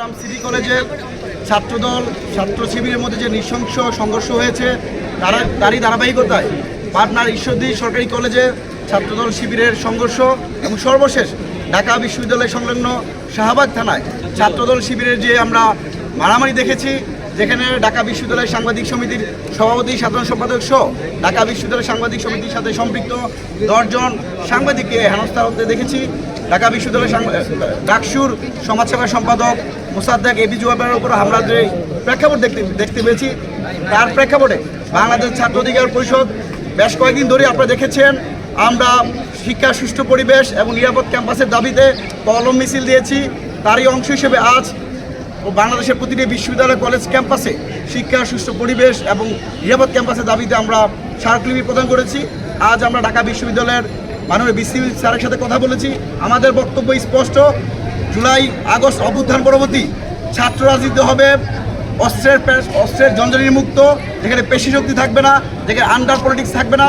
Chittagong city কলেজে ছাত্রদল ছাত্র শিবিরের মধ্যে যে নৃশংস সংঘর্ষ হয়েছে তারই ধারাবাহিকতায় পাবনার ঈশ্বরদী সরকারি কলেজে ছাত্রদল শিবিরের সংঘর্ষ এবং সর্বশেষ ঢাকা বিশ্ববিদ্যালয় সংলগ্ন শাহবাগ থানায় ছাত্রদল শিবিরের যে আমরা মারামারি দেখেছি, যেখানে ঢাকা বিশ্ববিদ্যালয় সাংবাদিক সমিতির সভাপতি সাধারণ সম্পাদক সহ ঢাকা বিশ্ববিদ্যালয় সাংবাদিক সমিতির সাথে সম্পৃক্ত 10 জন সাংবাদিককে হেনস্থা হতে দেখেছি। ঢাকা বিশ্ববিদ্যালয় ডাকসুর সমাজসেবা সম্পাদক মোসাদ্দেক এবি জুয়াবের উপর হামলার যে প্রেক্ষাপট দেখতে পেয়েছি, তার প্রেক্ষাপটে বাংলাদেশ ছাত্র অধিকার পরিষদ বেশ কয়েকদিন ধরে আপনারা দেখেছেন আমরা শিক্ষার সুষ্ঠু পরিবেশ এবং নিরাপদ ক্যাম্পাসের দাবিতে কলম মিছিল দিয়েছি। তারই অংশ হিসেবে আজ বাংলাদেশের প্রতিটি বিশ্ববিদ্যালয় কলেজ ক্যাম্পাসে শিক্ষার সুষ্ঠু পরিবেশ এবং নিরাপদ ক্যাম্পাসের দাবিতে আমরা স্মারকলিপি প্রদান করেছি। আজ আমরা ঢাকা বিশ্ববিদ্যালয়ের মাননীয় বিসি স্যারের সাথে কথা বলেছি। আমাদের বক্তব্য স্পষ্ট, জুলাই আগস্ট অভ্যুত্থান পরবর্তী ছাত্র রাজনীতি হবে অস্ত্রের জঞ্জনী মুক্ত, যেখানে পেশি শক্তি থাকবে না, যেখানে আন্ডার পলিটিক্স থাকবে না।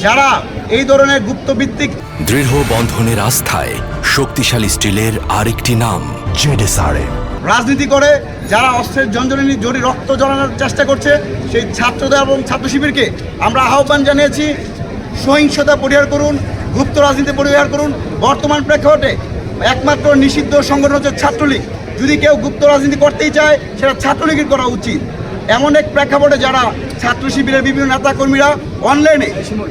যারা এই ধরনের গুপ্তভিত্তিক দৃঢ় বন্ধনের আস্থায় শক্তিশালী স্টিলের আরেকটি নাম জেডএসআরএম রাজনীতি করে, যারা অস্ত্রের জড়ি রক্ত জড়ানোর চেষ্টা করছে, সেই ছাত্রদের এবং ছাত্র শিবিরকে আমরা আহ্বান জানিয়েছি, সহিংসতা পরিহার করুন, গুপ্ত রাজনীতি পরিহার করুন। বর্তমান প্রেক্ষাপটে একমাত্র নিষিদ্ধ সংগঠন হচ্ছে ছাত্রলীগ। যদি কেউ গুপ্ত রাজনীতি করতেই চায় সেটা ছাত্রলীগের করা উচিত। এমন এক প্রেক্ষাপটে যারা ছাত্র শিবিরের বিভিন্ন নেতাকর্মীরা অনলাইনে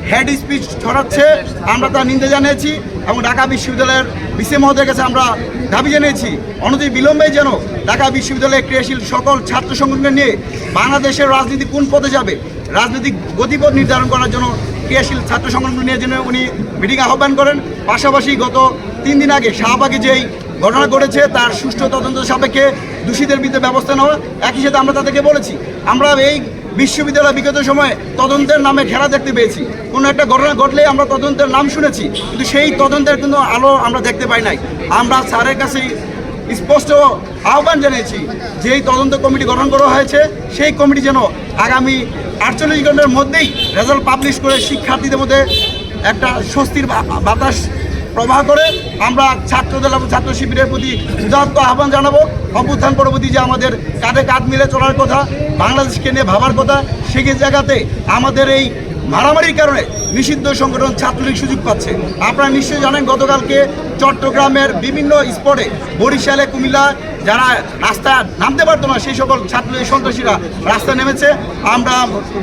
হেড স্পিচ ছড়াচ্ছে, আমরা তার নিন্দা জানিয়েছি এবং ঢাকা বিশ্ববিদ্যালয়ের বিসি মহোদয়ের কাছে আমরা দাবি জানিয়েছি অনতি বিলম্বে যেন ঢাকা বিশ্ববিদ্যালয়ের ক্রিয়াশীল সকল ছাত্র সংগঠন নিয়ে বাংলাদেশের রাজনীতি কোন পথে যাবে, রাজনৈতিক গতিপথ নির্ধারণ করার জন্য ক্রিয়াশীল ছাত্র সংগঠন নিয়ে যেন উনি মিটিং আহ্বান করেন। পাশাপাশি গত 3 দিন আগে শাহবাগে যেই ঘটনা ঘটেছে তার সুষ্ঠু তদন্ত সাপেক্ষে দোষীদের বিরুদ্ধে ব্যবস্থা নেওয়া। একই সাথে আমরা তাদেরকে বলেছি, আমরা এই বিশ্ববিদ্যালয় বিগত সময়ে তদন্তের নামে ঘেরা দেখতে পেয়েছি। কোনো একটা ঘটনা ঘটলে আমরা তদন্তের নাম শুনেছি, কিন্তু সেই তদন্তের কিন্তু আলো আমরা দেখতে পাই নাই। আমরা স্যারের কাছে স্পষ্ট আহ্বান জানিয়েছি যে এই তদন্ত কমিটি গঠন করা হয়েছে, সেই কমিটি যেন আগামী 48 ঘন্টার মধ্যেই রেজাল্ট পাবলিশ করে শিক্ষার্থীদের মধ্যে একটা স্বস্তির বাতাস প্রবাহ করে। আমরা ছাত্রদল এবং ছাত্র শিবিরের প্রতি উদাত্ত আহ্বান জানাবো। অভ্যুত্থান পরবর্তী যে আমাদের কাঁধে কাঁধ মিলে চলার কথা, বাংলাদেশকে নিয়ে ভাবার কথা, সেই জায়গাতে আমাদের এই মারামারির কারণে নিষিদ্ধ সংগঠন ছাত্রলীগ সুযোগ পাচ্ছে। আপনারা নিশ্চয়ই জানেন গতকালকে চট্টগ্রামের বিভিন্ন স্পটে, বরিশালে, কুমিল্লা যারা রাস্তা নামতে পারতো না সেই সকল ছাত্রলীগ সন্ত্রাসীরা রাস্তা নেমেছে। আমরা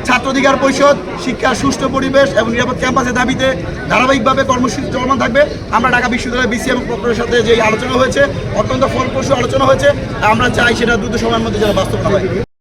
ছাত্র অধিকার পরিষদ শিক্ষার সুষ্ঠু পরিবেশ এবং নিরাপদ ক্যাম্পাসের দাবিতে ধারাবাহিকভাবে কর্মসূচি চলমান থাকবে। আমরা ঢাকা বিশ্ববিদ্যালয়ের বিসি এবং প্রক্টরের সাথে যে আলোচনা হয়েছে, অত্যন্ত ফলপ্রসূ আলোচনা হয়েছে। আমরা চাই সেটা দ্রুত সময়ের মধ্যে যেন বাস্তবায়ন হয়।